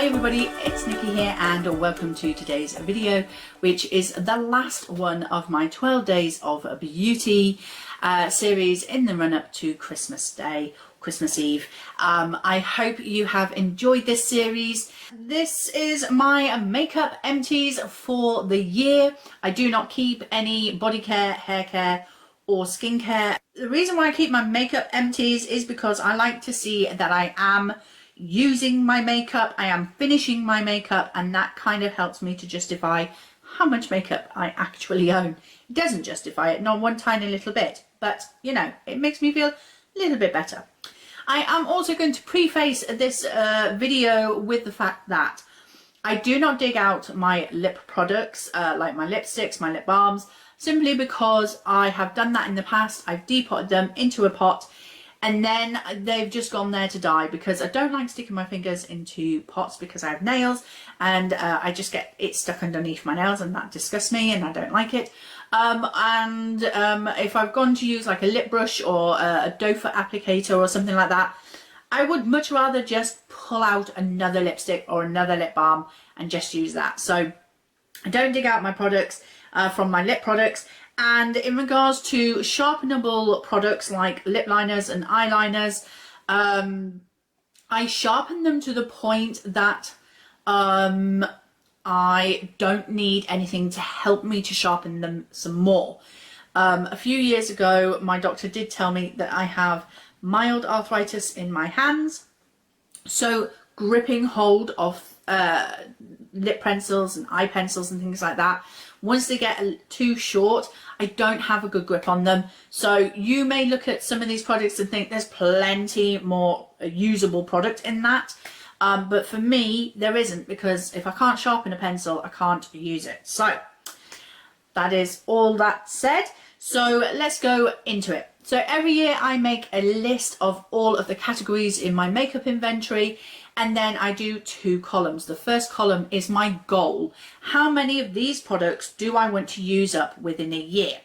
Hi everybody, it's Nikki here and welcome to today's video, which is the last one of my 12 Days of Beauty series in the run-up to Christmas Day, Christmas Eve. I hope you have enjoyed this series. This is my makeup empties for the year. I do not keep any body care, hair care or skincare. The reason why I keep my makeup empties is because I like to see that I am using my makeup, I am finishing my makeup, and that kind of helps me to justify how much makeup I actually own. It doesn't justify it, not one tiny little bit, but you know, it makes me feel a little bit better. I am also going to preface this video with the fact that I do not dig out my lip products like my lipsticks, my lip balms, simply because I have done that in the past. I've depotted them into a pot and then they've just gone there to die, because I don't like sticking my fingers into pots because I have nails and I just get it stuck underneath my nails and that disgusts me and I don't like it. If I've gone to use like a lip brush or a doe foot applicator or something like that, I would much rather just pull out another lipstick or another lip balm and just use that. So I don't dig out my products from my lip products. And in regards to sharpenable products like lip liners and eyeliners, I sharpen them to the point that I don't need anything to help me to sharpen them some more. A few years ago, my doctor did tell me that I have mild arthritis in my hands, so gripping hold of lip pencils and eye pencils and things like that, once they get too short, I don't have a good grip on them. So you may look at some of these products and think there's plenty more usable product in that, but for me there isn't, because if I can't sharpen a pencil I can't use it. So that is all that said, so let's go into it. So every year I make a list of all of the categories in my makeup inventory, and then I do two columns. The first column is my goal. How many of these products do I want to use up within a year?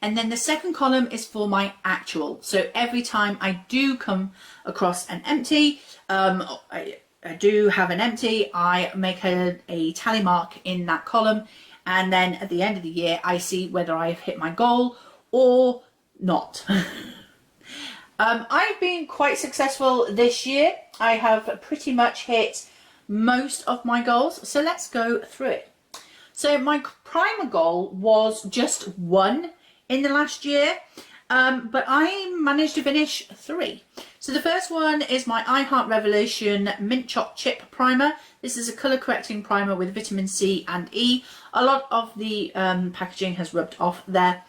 And then the second column is for my actual. So every time I do come across an empty, I do have an empty, I make a tally mark in that column, and then at the end of the year I see whether I have hit my goal or not. I've been quite successful this year. I have pretty much hit most of my goals, so let's go through it. So my primer goal was just 1 in the last year, but I managed to finish 3. So the first one is my I Heart Revolution Mint Choc Chip Primer. This is a colour correcting primer with vitamin C and E. A lot of the packaging has rubbed off there.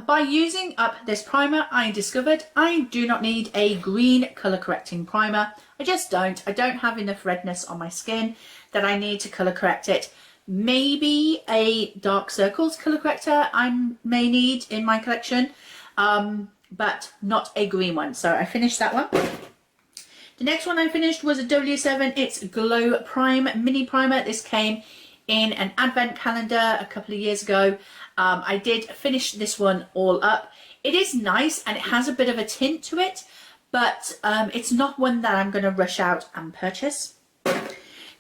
By using up this primer, I discovered I do not need a green colour correcting primer. I just don't. I don't have enough redness on my skin that I need to colour correct it. Maybe a dark circles colour corrector I may need in my collection, but not a green one. So I finished that one. The next one I finished was a W7. It's Glow Prime Mini Primer. This came in an advent calendar a couple of years ago. I did finish this one all up. It is nice and it has a bit of a tint to it, but it's not one that I'm going to rush out and purchase.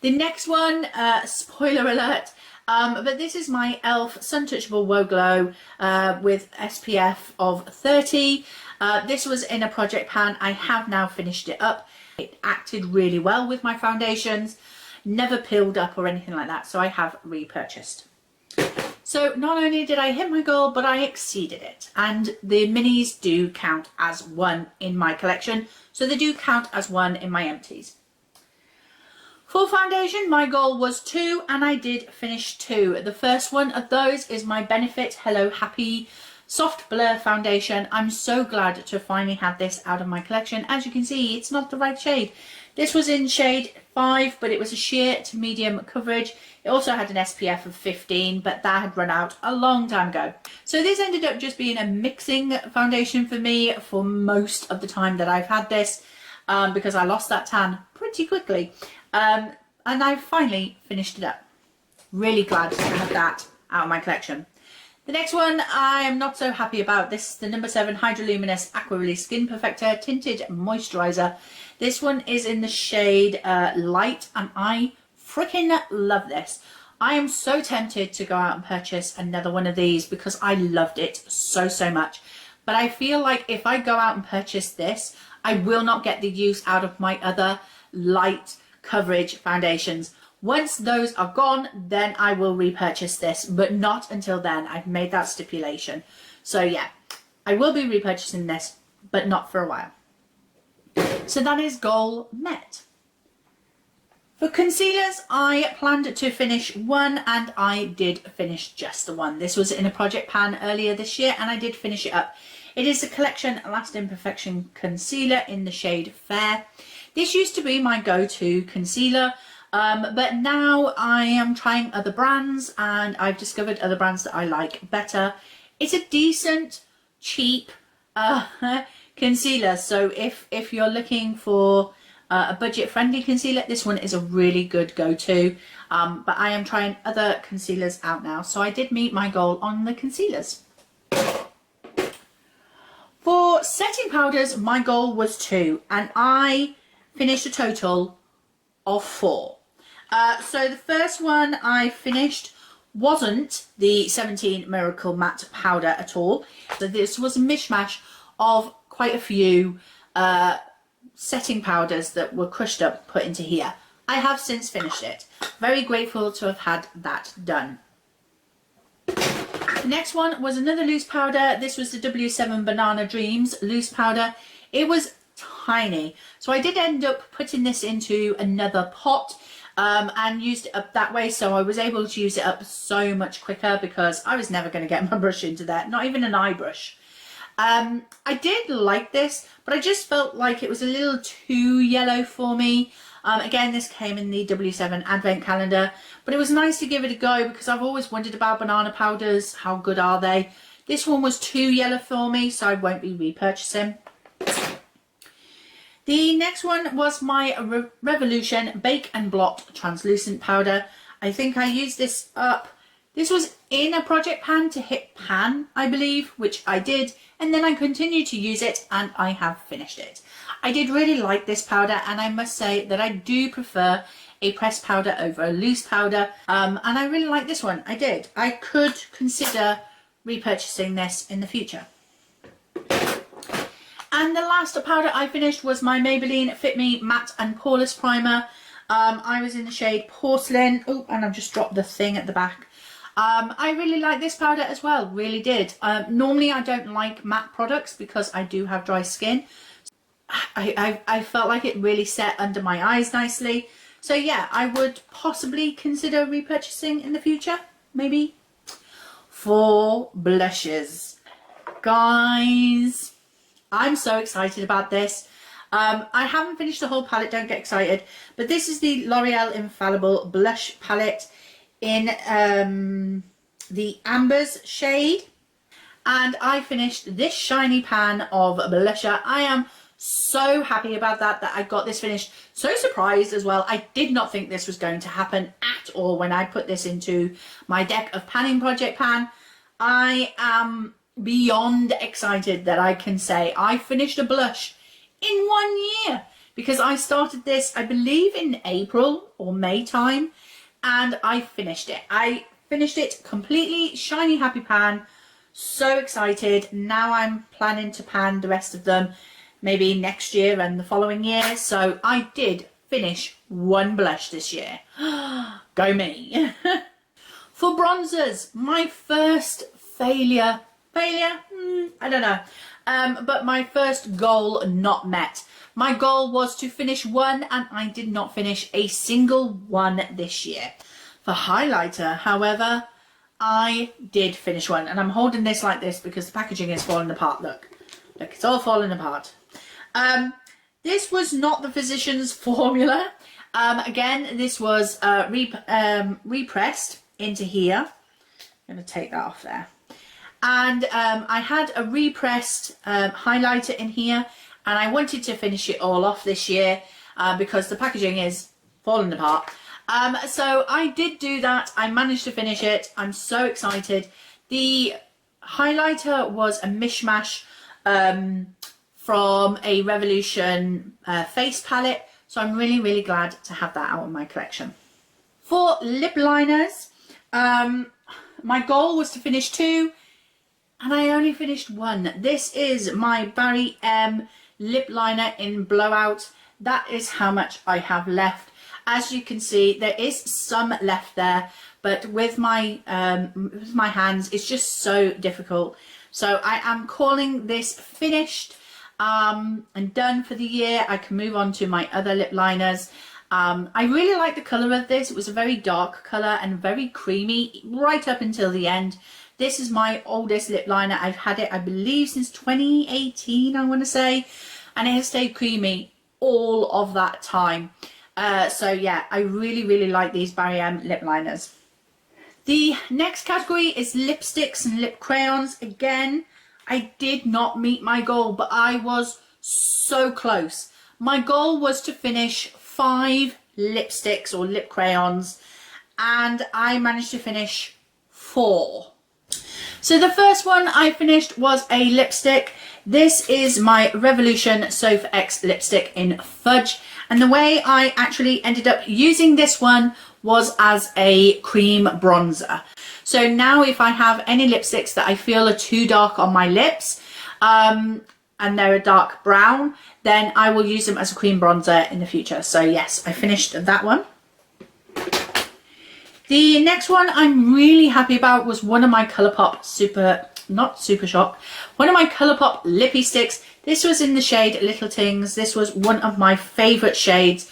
The next one, spoiler alert, but this is my e.l.f. Sun Touchable Wow Glow with SPF of 30. This was in a project pan. I have now finished it up. It acted really well with my foundations, never peeled up or anything like that, so I have repurchased. So not only did I hit my goal, but I exceeded it, and the minis do count as 1 in my collection, so they do count as 1 in my empties. For foundation, my goal was 2 and I did finish 2. The first one of those is my Benefit Hello Happy Soft Blur Foundation. I'm so glad to finally have this out of my collection. As you can see, it's not the right shade. This was in shade 5, but it was a sheer to medium coverage. It also had an SPF of 15, but that had run out a long time ago. So this ended up just being a mixing foundation for me for most of the time that I've had this, because I lost that tan pretty quickly. And I finally finished it up. Really glad to have that out of my collection. The next one I am not so happy about. This is the number 7 Hydroluminous Aqua Release Skin Perfector Tinted Moisturiser. This one is in the shade Light, and I freaking love this. I am so tempted to go out and purchase another one of these because I loved it so much. But I feel like if I go out and purchase this, I will not get the use out of my other light coverage foundations. Once those are gone, then I will repurchase this, but not until then. I've made that stipulation. So yeah, I will be repurchasing this, but not for a while. So that is goal met. For concealers, I planned to finish one, and I did finish just the one. This was in a project pan earlier this year, and I did finish it up. It is the Collection Last Imperfection Concealer in the shade Fair. This used to be my go-to concealer, but now I am trying other brands, and I've discovered other brands that I like better. It's a decent, cheap concealer, so if you're looking for a budget-friendly concealer, this one is a really good go-to, but I am trying other concealers out now, so I did meet my goal on the concealers. For setting powders, my goal was 2, and I finished a total of 4. So the first one I finished wasn't the 17 Miracle Matte powder at all. So this was a mishmash of quite a few setting powders that were crushed up, put into here. I have since finished it. Very grateful to have had that done. The next one was another loose powder. This was the W7 Banana Dreams loose powder. It was tiny, so I did end up putting this into another pot and used it up that way, so I was able to use it up so much quicker because I was never going to get my brush into that, not even an eye brush. I did like this, but I just felt like it was a little too yellow for me. Again, this came in the W7 Advent Calendar, but it was nice to give it a go because I've always wondered about banana powders. How good are they? This one was too yellow for me, so I won't be repurchasing. The next one was my Revolution Bake and Blot Translucent Powder. I think I used this up. This was in a project pan to hit pan, I believe, which I did, and then I continued to use it, and I have finished it. I did really like this powder, and I must say that I do prefer a pressed powder over a loose powder, and I really like this one. I did. I could consider repurchasing this in the future. And the last powder I finished was my Maybelline Fit Me Matte and Poreless Primer. I was in the shade Porcelain. Oh, and I've just dropped the thing at the back. I really like this powder as well, really did. Normally I don't like matte products because I do have dry skin. I felt like it really set under my eyes nicely. So yeah, I would possibly consider repurchasing in the future, maybe. For blushes. Guys, I'm so excited about this. I haven't finished the whole palette, don't get excited. But this is the L'Oreal Infallible Blush Palette in the Ambers shade. And I finished this shiny pan of blusher. I am so happy about that I got this finished. So surprised as well. I did not think this was going to happen at all when I put this into my deck of panning project pan. I am beyond excited that I can say I finished a blush in 1 year, because I started this, I believe, in April or May time, and I finished it. I finished it completely shiny happy pan. So excited. Now I'm planning to pan the rest of them maybe next year and the following year. So I did finish one blush this year. Go me. For bronzers, my first failure, I don't know, but my first goal not met. My goal was to finish one, and I did not finish a single one this year. For highlighter, however, I did finish one, and I'm holding this like this because the packaging is falling apart. Look, it's all falling apart. This was not the Physicians Formula. Again, this was repressed into here. I'm going to take that off there. And I had a repressed highlighter in here, and I wanted to finish it all off this year because the packaging is falling apart. So I did do that. I managed to finish it. I'm so excited. The highlighter was a mishmash from a Revolution face palette, so I'm really glad to have that out of my collection. For lip liners, my goal was to finish 2 and I only finished 1. This is my Barry M lip liner in Blowout. That is how much I have left. As you can see, there is some left there, but with my hands, it's just so difficult. So I am calling this finished and done for the year. I can move on to my other lip liners. I really like the colour of this. It was a very dark colour and very creamy right up until the end. This is my oldest lip liner. I've had it, I believe, since 2018, I want to say, and it has stayed creamy all of that time. So yeah, I really like these Barry M lip liners. The next category is lipsticks and lip crayons. Again, I did not meet my goal, but I was so close. My goal was to finish 5 lipsticks or lip crayons, and I managed to finish 4. So the first one I finished was a lipstick. This is my Revolution Sofa X lipstick in Fudge, and the way I actually ended up using this one was as a cream bronzer. So now if I have any lipsticks that I feel are too dark on my lips, and they're a dark brown, then I will use them as a cream bronzer in the future. So yes, I finished that one. The next one I'm really happy about was one of my Colourpop one of my Colourpop lippy sticks. This was in the shade Little Tings. This was one of my favourite shades.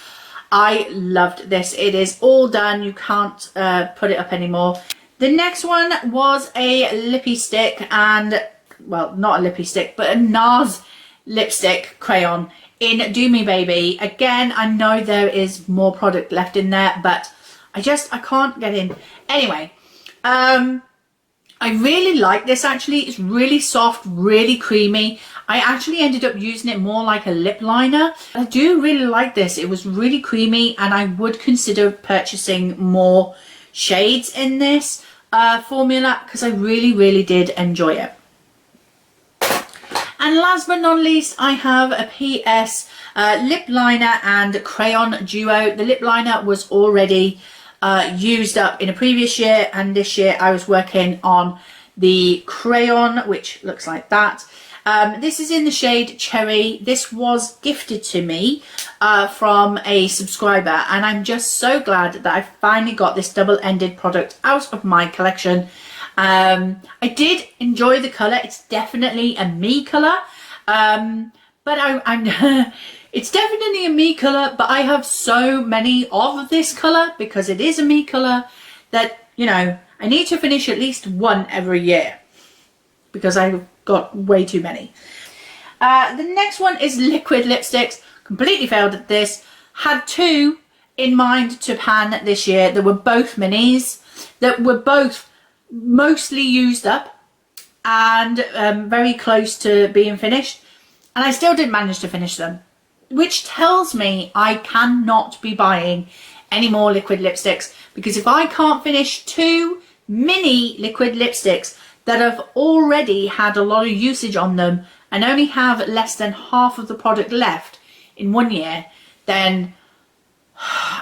I loved this. It is all done. You can't put it up anymore. The next one was a lippy stick, and well, not a lippy stick, but a NARS lipstick crayon in Do Me Baby. Again, I know there is more product left in there, but I can't get in. Anyway, I really like this actually. It's really soft, really creamy. I actually ended up using it more like a lip liner. I do really like this. It was really creamy, and I would consider purchasing more shades in this formula because I really did enjoy it. And last but not least, I have a PS lip liner and crayon duo. The lip liner was already used up in a previous year, and this year I was working on the crayon, which looks like that. This is in the shade Cherry. This was gifted to me from a subscriber, and I'm just so glad that I finally got this double-ended product out of my collection. I did enjoy the colour. It's definitely a me colour, but I'm it's definitely a me colour, but I have so many of this colour because it is a me colour that, you know, I need to finish at least one every year because I've got way too many. The next one is liquid lipsticks. Completely failed at this. Had 2 in mind to pan this year. They were both minis that were both mostly used up and very close to being finished, and I still didn't manage to finish them, which tells me I cannot be buying any more liquid lipsticks, because if I can't finish 2 mini liquid lipsticks that have already had a lot of usage on them and only have less than half of the product left in 1 year, then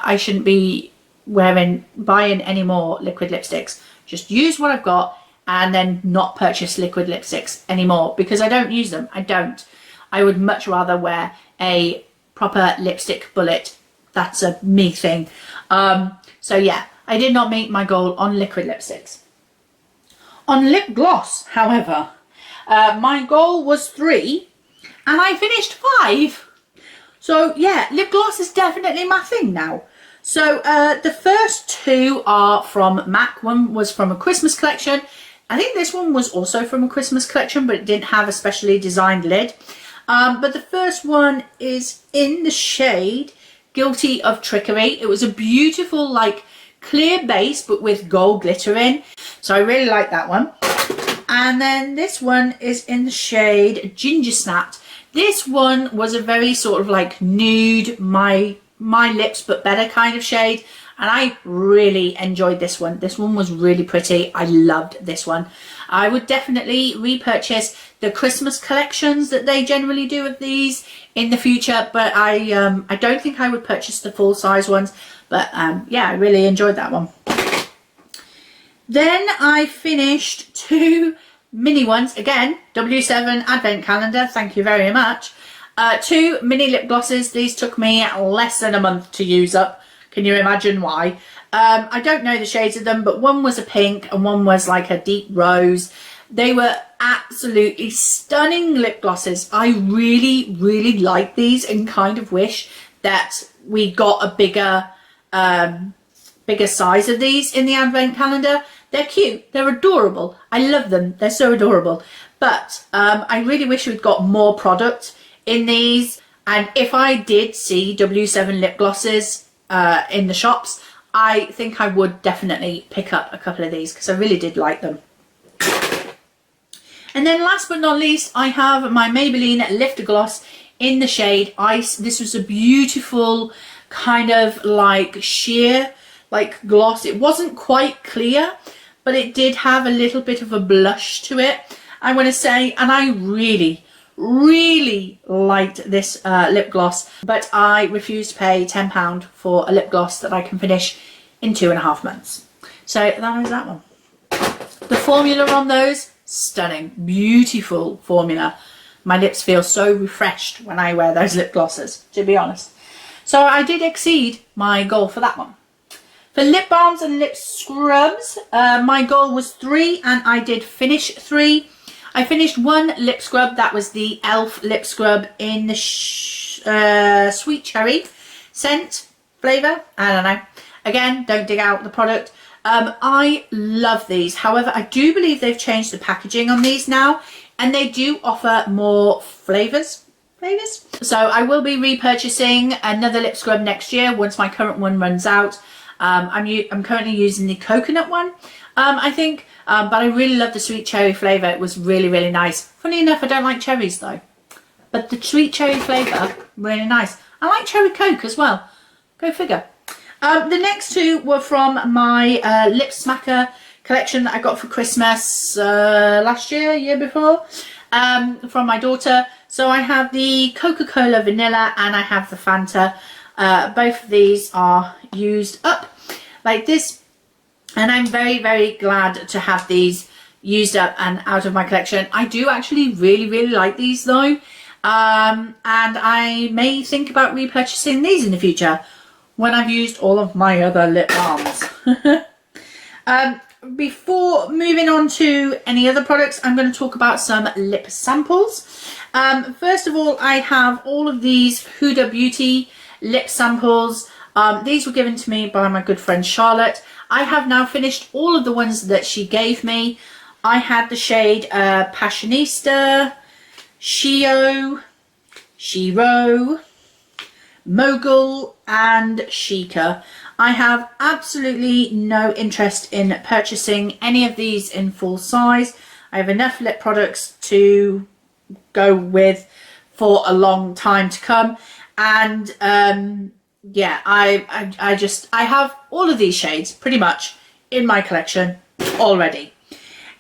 I shouldn't be buying any more liquid lipsticks. Just use what I've got and then not purchase liquid lipsticks anymore because I don't use them. I don't. I would much rather wear a proper lipstick bullet. That's a me thing. So yeah, I did not meet my goal on liquid lipsticks. On lip gloss, however, my goal was 3 and I finished 5. So yeah, lip gloss is definitely my thing now. So the first 2 are from MAC. One was from a Christmas collection. I think this one was also from a Christmas collection, but it didn't have a specially designed lid. But the first one is in the shade Guilty of Trickery. It was a beautiful, like, clear base, but with gold glitter in. So I really like that one. And then this one is in the shade Ginger Snapped. This one was a very sort of like nude, my lips but better kind of shade, and I really enjoyed this one. This one was really pretty. I loved this one. I would definitely repurchase the Christmas collections that they generally do of these in the future, but I don't think I would purchase the full size ones. But yeah, I really enjoyed that one. Then I finished 2 mini ones, again, W7 advent calendar, thank you very much. 2 mini lip glosses. These took me less than a month to use up. Can you imagine why? I don't know the shades of them, but one was a pink and one was like a deep rose. They were absolutely stunning lip glosses. I really, really like these and kind of wish that we got a bigger size of these in the advent calendar. They're cute, they're adorable, I love them, they're so adorable. But I really wish we'd got more product in these. And if I did see W7 lip glosses in the shops, I think I would definitely pick up a couple of these because I really did like them. And then last but not least, I have my Maybelline Lifter Gloss in the shade Ice. This was a beautiful kind of like sheer like gloss. It wasn't quite clear, but it did have a little bit of a blush to it, I want to say. And I really, really liked this lip gloss, but I refused to pay £10 for a lip gloss that I can finish in 2.5 months. So that is that one. The formula on those, stunning, beautiful formula. My lips feel so refreshed when I wear those lip glosses, to be honest. So I did exceed my goal for that one. For lip balms and lip scrubs, my goal was 3 and I did finish 3. I finished 1 lip scrub. That was the e.l.f. lip scrub in the sweet cherry scent flavour. I don't know. Again, don't dig out the product. I love these. However, I do believe they've changed the packaging on these now, and they do offer more flavours. So I will be repurchasing another lip scrub next year once my current one runs out. I'm currently using the coconut one, I think, but I really love the sweet cherry flavour. It was really, really nice. Funny enough, I don't like cherries though, but the sweet cherry flavour, really nice. I like cherry coke as well. Go figure. The next 2 were from my Lip Smacker collection that I got for Christmas last year before, from my daughter. So I have the Coca-Cola Vanilla and I have the Fanta. Both of these are used up like this, and I'm very, very glad to have these used up and out of my collection. I do actually really, really like these though, and I may think about repurchasing these in the future when I've used all of my other lip balms. Before moving on to any other products, I'm going to talk about some lip samples. First of all, I have all of these Huda Beauty lip samples. These were given to me by my good friend Charlotte. I have now finished all of the ones that she gave me. I had the shade Passionista, Shio, Shiro, Mogul and Sheikah. I have absolutely no interest in purchasing any of these in full size. I have enough lip products to go with for a long time to come, and yeah, I have all of these shades pretty much in my collection already.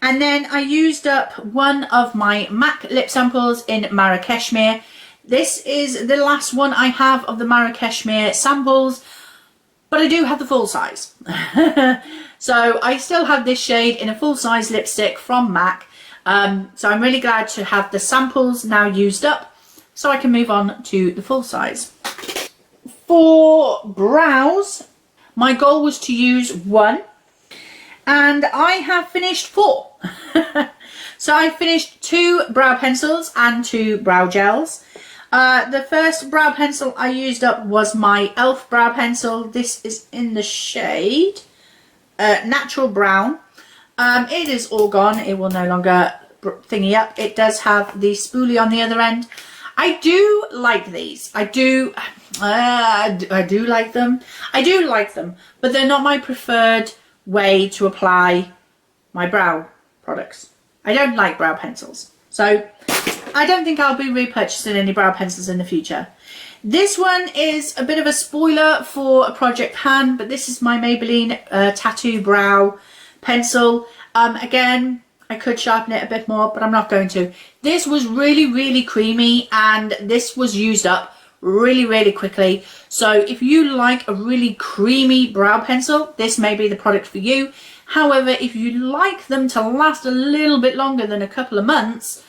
And then I used up one of my MAC lip samples in Marrakeshmere. This is the last one I have of the Marrakeshmere samples, but I do have the full size. So I still have this shade in a full size lipstick from MAC. So I'm really glad to have the samples now used up so I can move on to the full size. For brows, my goal was to use 1 and I have finished 4. So I finished 2 brow pencils and 2 brow gels. The first brow pencil I used up was my e.l.f. brow pencil. This is in the shade Natural Brown. It is all gone. It will no longer thingy up. It does have the spoolie on the other end. I do like these. I do like them. I do like them, but they're not my preferred way to apply my brow products. I don't like brow pencils, so I don't think I'll be repurchasing any brow pencils in the future. This one is a bit of a spoiler for a project pan, but this is my Maybelline Tattoo Brow Pencil. Again, I could sharpen it a bit more, but I'm not going to. This was really creamy, and this was used up really quickly. So if you like a really creamy brow pencil, this may be the product for you. However, if you like them to last a little bit longer than a couple of months,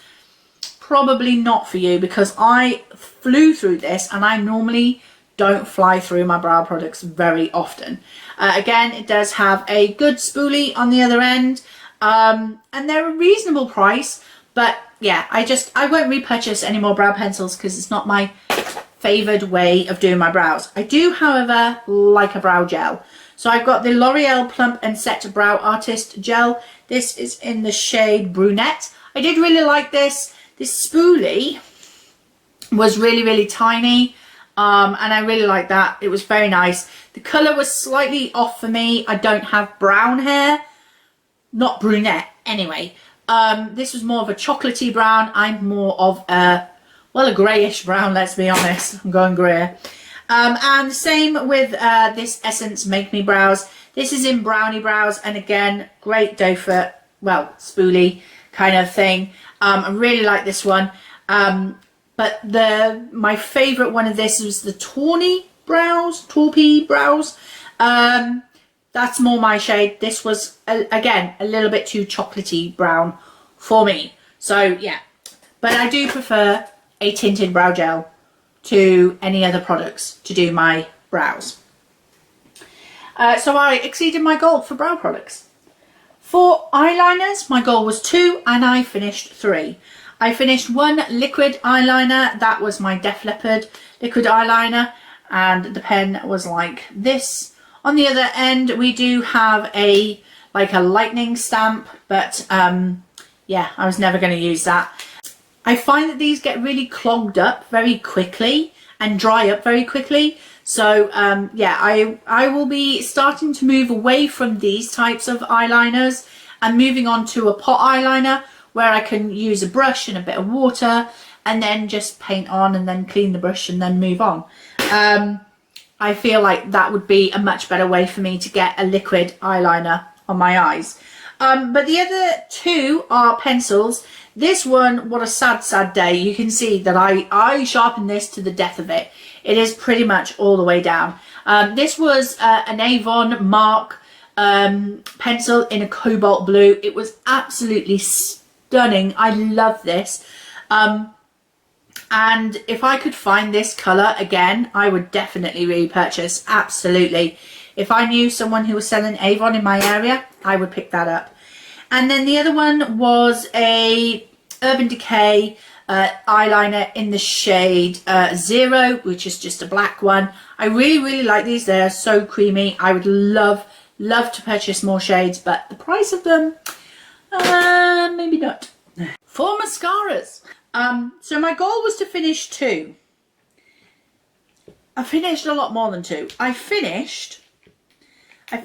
probably not for you, because I flew through this, and I normally don't fly through my brow products very often. Again, it does have a good spoolie on the other end, and they're a reasonable price, but yeah, I won't repurchase any more brow pencils because it's not my favoured way of doing my brows. I do, however, like a brow gel. So I've got the L'Oreal Plump and Set Brow Artist Gel. This is in the shade Brunette. I did really like this. This spoolie was really tiny, and I really like that. It was very nice. The colour was slightly off for me. I don't have brown hair, not brunette anyway. This was more of a chocolatey brown. I'm more of a, well, a greyish brown, let's be honest. I'm going grey. And same with this Essence Make Me Brows. This is in Brownie Brows, and again, great doe foot, well, spoolie kind of thing. I really like this one. But my favourite one of this was the Tawny Brows, Torpy Brows. That's more my shade. This was, again, a little bit too chocolatey brown for me. So, yeah. But I do prefer a tinted brow gel to any other products to do my brows. So I exceeded my goal for brow products. For eyeliners, my goal was 2 and I finished 3. I finished 1 liquid eyeliner. That was my Def Leppard liquid eyeliner, and the pen was like this. On the other end, we do have a lightning stamp, but yeah, I was never going to use that. I find that these get really clogged up very quickly and dry up very quickly. So yeah, I will be starting to move away from these types of eyeliners and moving on to a pot eyeliner where I can use a brush and a bit of water and then just paint on and then clean the brush and then move on. I feel like that would be a much better way for me to get a liquid eyeliner on my eyes. But the other 2 are pencils. This one, what a sad day. You can see that I sharpened this to the death of it. It is pretty much all the way down. This was an Avon Mark pencil in a cobalt blue. It was absolutely stunning. I love this. And if I could find this colour again, I would definitely repurchase. Absolutely. If I knew someone who was selling Avon in my area, I would pick that up. And then the other one was a Urban Decay eyeliner in the shade 0, which is just a black one. I really like these. They're so creamy. I would love to purchase more shades, but the price of them, maybe not. For mascaras, so my goal was to finish 2. I finished a lot more than 2. I finished 4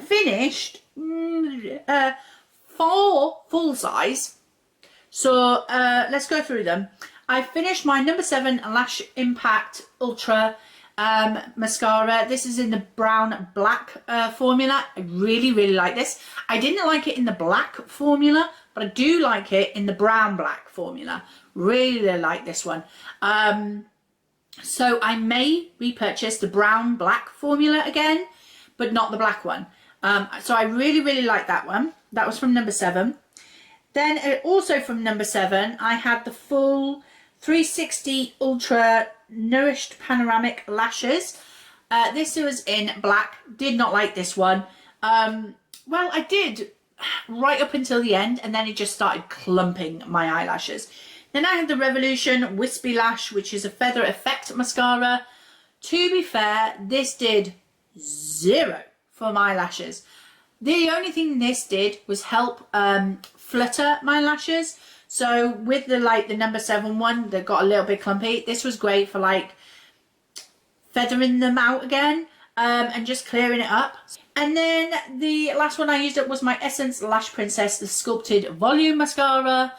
full size. So let's go through them. I finished my number 7 Lash Impact Ultra mascara. This is in the brown black formula. I really like this. I didn't like it in the black formula, but I do like it in the brown black formula. Really like this one. So I may repurchase the brown black formula again, but not the black one. So I really like that one. That was from number 7. Then also from number 7, I had the full 360 Ultra Nourished Panoramic Lashes. This was in black. Did not like this one. Well, I did right up until the end, and then it just started clumping my eyelashes. Then I had the Revolution Wispy Lash, which is a feather effect mascara. To be fair, this did 0 for my lashes. The only thing this did was help flutter my lashes. So with the number 7 one that got a little bit clumpy, this was great for like feathering them out again and just clearing it up. And then the last one I used up was my Essence Lash Princess, the Sculpted Volume Mascara.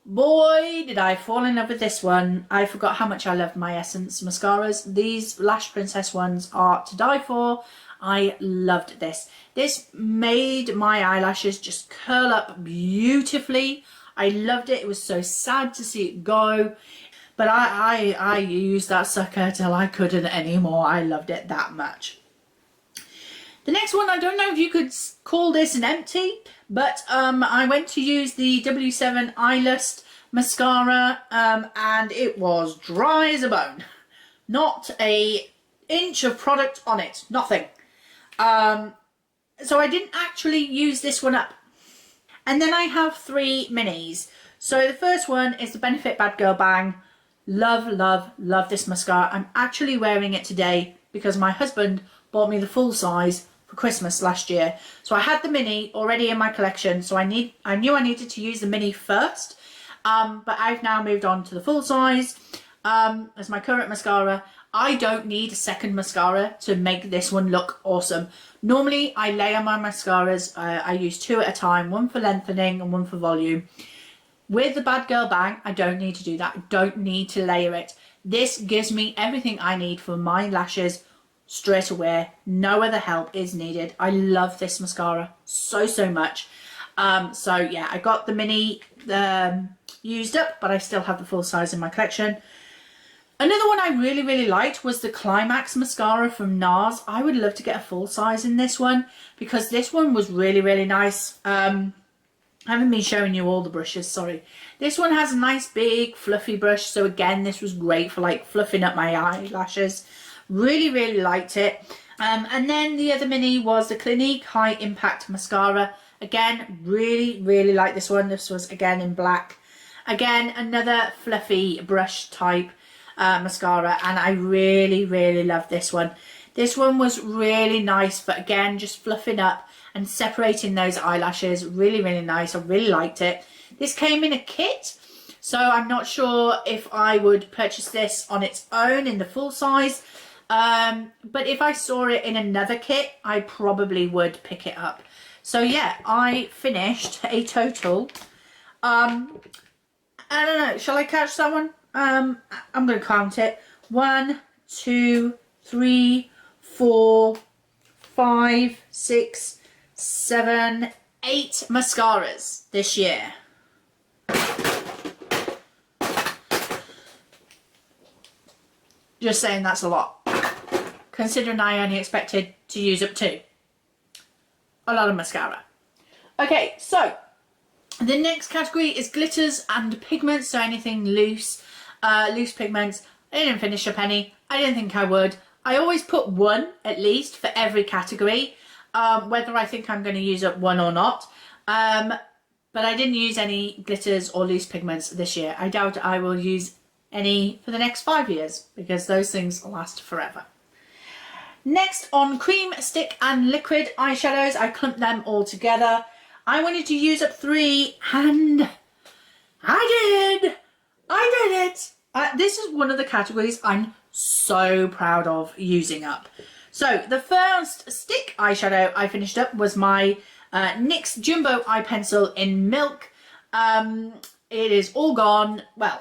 Boy, did I fall in love with this one. I forgot how much I loved my Essence mascaras. These Lash Princess ones are to die for. I loved this. This made my eyelashes just curl up beautifully. I loved it. It was so sad to see it go. But I used that sucker till I couldn't anymore. I loved it that much. The next one, I don't know if you could call this an empty, but I went to use the W7 Eyelust mascara and it was dry as a bone. Not an inch of product on it, nothing. So I didn't actually use this one up. And then I have 3 minis. So the first one is the Benefit Bad Girl Bang. Love, love, love this mascara. I'm actually wearing it today because my husband bought me the full size for Christmas last year. So I had the mini already in my collection, so I knew I needed to use the mini first. But I've now moved on to the full size as my current mascara. I don't need a second mascara to make this one look awesome. Normally I layer my mascaras. I use 2 at a time, one for lengthening and one for volume. With the Bad Girl Bang, I don't need to do that. I don't need to layer it. This gives me everything I need for my lashes straight away. No other help is needed. I love this mascara so, so much. So yeah, I got the mini used up, but I still have the full size in my collection. Another one I really, really liked was the Climax mascara from NARS. I would love to get a full size in this one because this one was really, really nice. I haven't been showing you all the brushes, sorry. This one has a nice big fluffy brush, so again this was great for like fluffing up my eyelashes. Really, really liked it. And then the other mini was the Clinique High Impact Mascara. Again, really, really like this one. This was again in black. Again, another fluffy brush type mascara, and I really, really love this one. This one was really nice for, again, just fluffing up and separating those eyelashes. Really, really nice. I really liked it. This came in a kit, so I'm not sure if I would purchase this on its own in the full size. But if I saw it in another kit, I probably would pick it up. So yeah, I finished a total. I don't know, shall I catch someone? I'm going to count it. 1, 2, 3, 4, 5, 6, 7, 8 mascaras this year. Just saying, that's a lot. Considering I only expected to use up 2. A lot of mascara. Okay, so the next category is glitters and pigments, so anything loose, loose pigments. I didn't finish up any. I didn't think I would. I always put 1 at least for every category, whether I think I'm going to use up 1 or not. But I didn't use any glitters or loose pigments this year. I doubt I will use any for the next 5 years because those things last forever. Next, on cream, stick and liquid eyeshadows, I clumped them all together. I wanted to use up 3 and I did it. This is one of the categories I'm so proud of using up. So the first stick eyeshadow I finished up was my NYX Jumbo Eye Pencil in Milk. It is all gone. Well,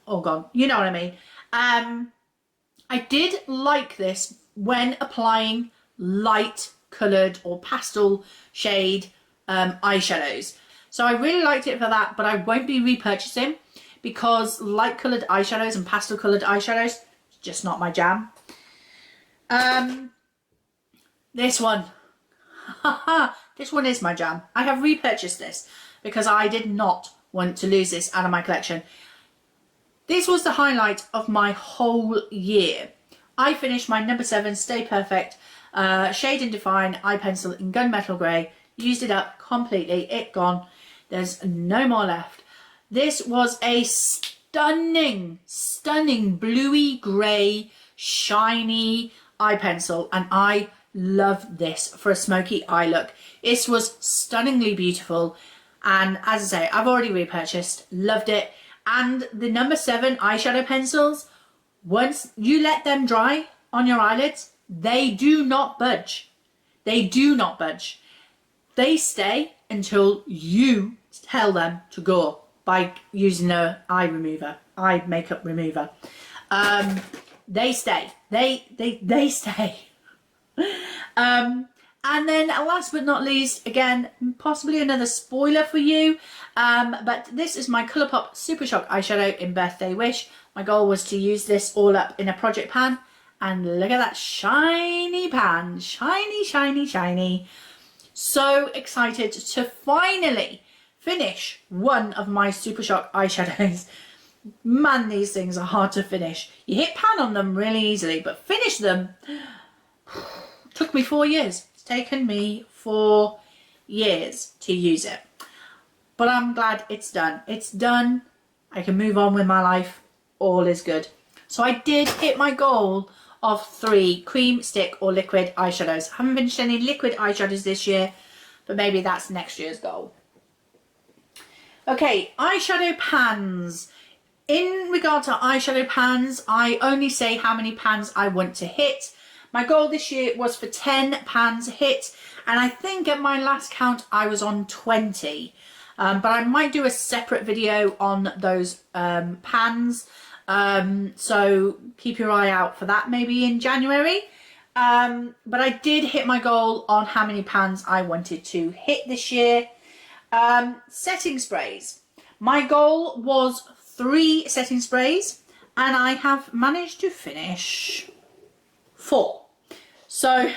all gone. You know what I mean. I did like this when applying light coloured or pastel shade eyeshadows. So I really liked it for that, but I won't be repurchasing because light coloured eyeshadows and pastel coloured eyeshadows is just not my jam. This one. This one is my jam. I have repurchased this because I did not want to lose this out of my collection. This was the highlight of my whole year. I finished my number 7 Stay Perfect Shade and Define eye pencil in Gunmetal Grey. Used it up completely. It gone. There's no more left. This was a stunning, stunning bluey grey, shiny eye pencil, and I love this for a smoky eye look. This was stunningly beautiful, and as I say, I've already repurchased. Loved it. And the number 7 eyeshadow pencils, once you let them dry on your eyelids, they do not budge. They do not budge. They stay until you tell them to go by using an eye makeup remover. They stay. They stay. And then last but not least, again, possibly another spoiler for you, but this is my Colourpop Super Shock eyeshadow in Birthday Wish. My goal was to use this all up in a project pan, and look at that shiny pan, shiny, shiny, shiny. So excited to finally finish one of my Super Shock eyeshadows. Man, these things are hard to finish. You hit pan on them really easily, but finish them took me 4 years. It's taken me 4 years to use it. But I'm glad it's done. It's done. I can move on with my life. All is good. So I did hit my goal of 3 cream, stick or liquid eyeshadows. I haven't finished any liquid eyeshadows this year, but maybe that's next year's goal. Okay, eyeshadow pans. In regard to eyeshadow pans, I only say how many pans I want to hit. My goal this year was for 10 pans hit, and I think at my last count I was on 20. But I might do a separate video on those pans, so keep your eye out for that maybe in January. But I did hit my goal on how many pans I wanted to hit this year. Setting sprays. My goal was 3 setting sprays, and I have managed to finish 4. So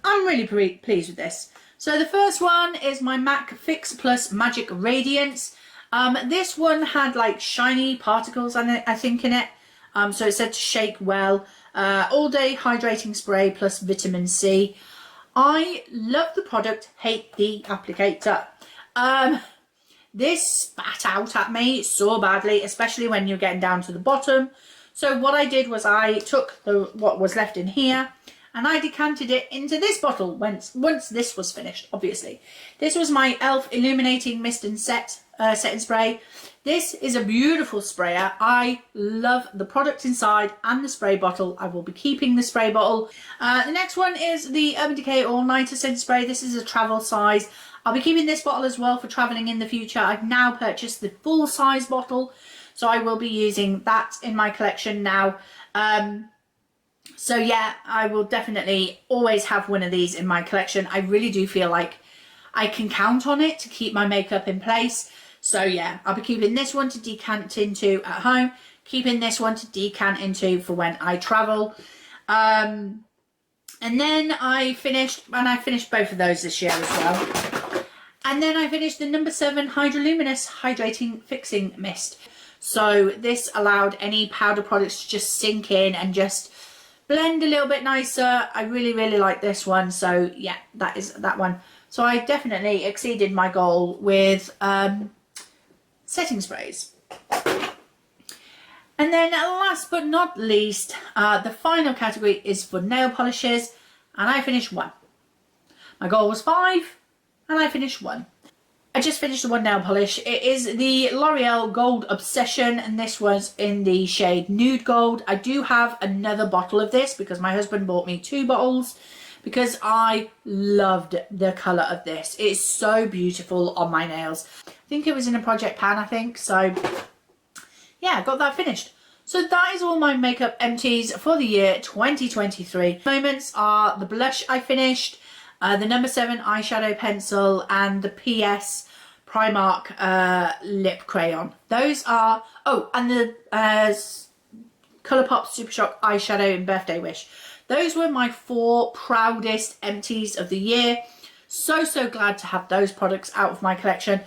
I'm really pleased with this. So the first one is my MAC Fix Plus Magic Radiance. This one had like shiny particles on it, I think, in it. So it said to shake well. All day hydrating spray plus vitamin C. I love the product, hate the applicator. This spat out at me so badly, especially when you're getting down to the bottom. So what I did was I took what was left in here and I decanted it into this bottle once this was finished, obviously. This was my e.l.f. Illuminating Mist and Setting Spray. This is a beautiful sprayer. I love the product inside and the spray bottle. I will be keeping the spray bottle. The next one is the Urban Decay All Nighter Setting Spray. This is a travel size. I'll be keeping this bottle as well for travelling in the future. I've now purchased the full size bottle, so I will be using that in my collection now. So yeah, I will definitely always have one of these in my collection. I really do feel like I can count on it to keep my makeup in place. So yeah, I'll be keeping this one to decant into at home, keeping this one to decant into for when I travel. And then I finished both of those this year as well. And then I finished the number 7 Hydroluminous Hydrating Fixing Mist. So this allowed any powder products to just sink in and just blend a little bit nicer. I really, really like this one. So yeah, that is that one. So I definitely exceeded my goal with setting sprays. And then last but not least, the final category is for nail polishes, and I finished 1. My goal was 5, and I finished 1. I just finished the 1 nail polish. It is the L'Oreal Gold Obsession, and this was in the shade Nude Gold. I do have another bottle of this because my husband bought me 2 bottles because I loved the colour of this. It's so beautiful on my nails. I think it was in a project pan, I think. So yeah, I got that finished. So that is all my makeup empties for the year 2023. Moments are the blush I finished, the number 7 eyeshadow pencil, and the PS Primark lip crayon. Those are, oh, and the Colourpop Super Shock eyeshadow in Birthday Wish. Those were my 4 proudest empties of the year. So glad to have those products out of my collection.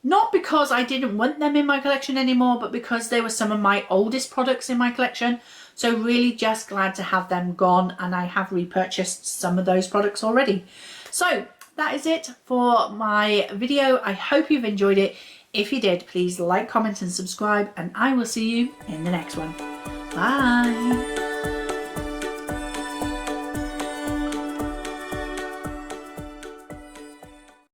Not because I didn't want them in my collection anymore, but because they were some of my oldest products in my collection. So really just glad to have them gone, and I have repurchased some of those products already. So that is it for my video. I hope you've enjoyed it. If you did, please like, comment and subscribe, and I will see you in the next one. Bye.